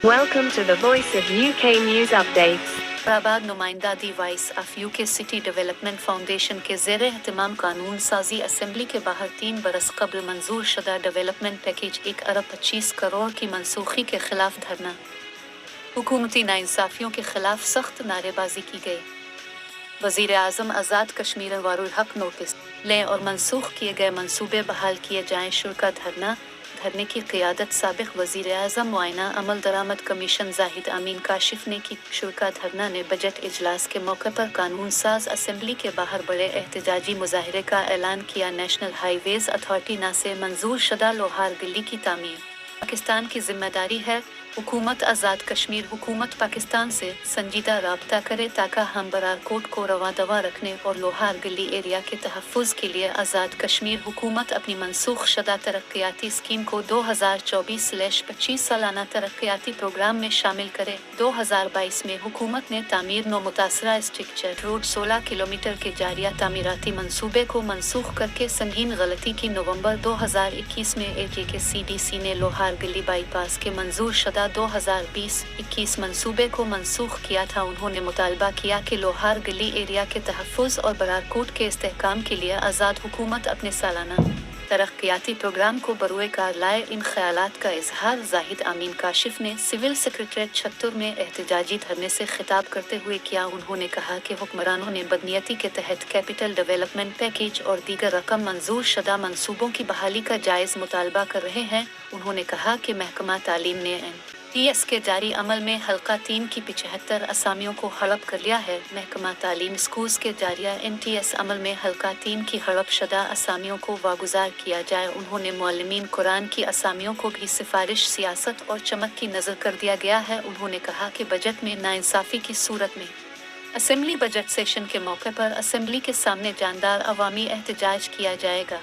Welcome to the Voice of UK News Updates. Faisalabad नुमाइंदा दी voice of UK city development foundation के ज़ेर एहतमाम कानून साजी असम्बली के बाहर 3 बरस कबल मंजूर शुदा डेवलपमेंट पैकेज 1 अरब 25 करोड़ की मनसूखी के खिलाफ धरना। हुकूमती नाइंसाफियों के खिलाफ सख्त नारेबाजी की गई। वज़ीर आज़म आज़ाद कश्मीर वारुल हक नोटिस लें और मनसूख किए गए मंसूबे बहाल किए जाएं। शुरा धरने की क़ियादत साबिक़ वज़ीर आज़म मुआयना अमल दरामद कमीशन जाहिद अमीन काशिफ ने की। शुरा धरना ने बजट इजलास के मौके पर कानून साज असम्बली के बाहर बड़े एहतजाजी मुजाहरे का ऐलान किया। नेशनल हाईवेज अथॉरिटी ना से मंजूर शुदा लोहार दिल्ली की तामीर पाकिस्तान की जिम्मेदारी है। हुकूमत आज़ाद कश्मीर हुकूमत पाकिस्तान से संजीदा राब्ता करे ताकि हम बरारकोट को रवा दवा रखने और लोहार गली एरिया के तहफ़्फ़ुज़ के लिए आज़ाद कश्मीर हुकूमत अपनी मनसूख शुदा तरक्याती स्कीम को 2024-25 सालाना तरक्याती प्रोग्राम में शामिल करे। 2022 में हुकूमत ने तामीर नो मुतासरा स्ट्रक्चर रोड 16 किलोमीटर के जारिया तामीराती मनसूबे को मनसूख करके संगीन गलती की। नवंबर 2021 में AJKCDC ने लोहार गली बाईपास के मंजूर शुदा 2020-21 मंसूबे को मनसूख किया था। उन्होंने मुतालबा किया कि लोहार गली एरिया के तहफ़्फ़ुज़ और बरारकोट के इस्तेहकाम के लिए आज़ाद हुकूमत अपने सालाना तरक्याती प्रोग्राम को बरूए कार लाए। इन ख्यालात का इजहार जाहिद अमीन काशिफ ने सिविल सेक्रेटरीट छत्तूर में एहतजाजी धरने से खिताब करते हुए किया। उन्होंने कहा कि हुक्मरानों ने बदनीयती के तहत कैपिटल डेवलपमेंट पैकेज और दीगर रकम मंजूर शुदा मंसूबों की बहाली का जायज़ मुतालबा कर रहे हैं। उन्होंने कहा कि महकमा तालीम ने NTS के जारी अमल में हल्का 3 की 75 असामियों को हड़प कर लिया है। महकमा तालीम स्कूल्स के जारिया NTS अमल में हल्का 3 की हड़प शुदा असामियों को वागुजार किया जाए। उन्होंने मुअल्लिमीन कुरान की असामियों को भी सिफारिश सियासत और चमक की नज़र कर दिया गया है। उन्होंने कहा कि बजट में नाइंसाफ़ी की सूरत में असेंबली बजट सेशन के मौके पर असेंबली के सामने जानदार अवामी एहतजाज किया जाएगा।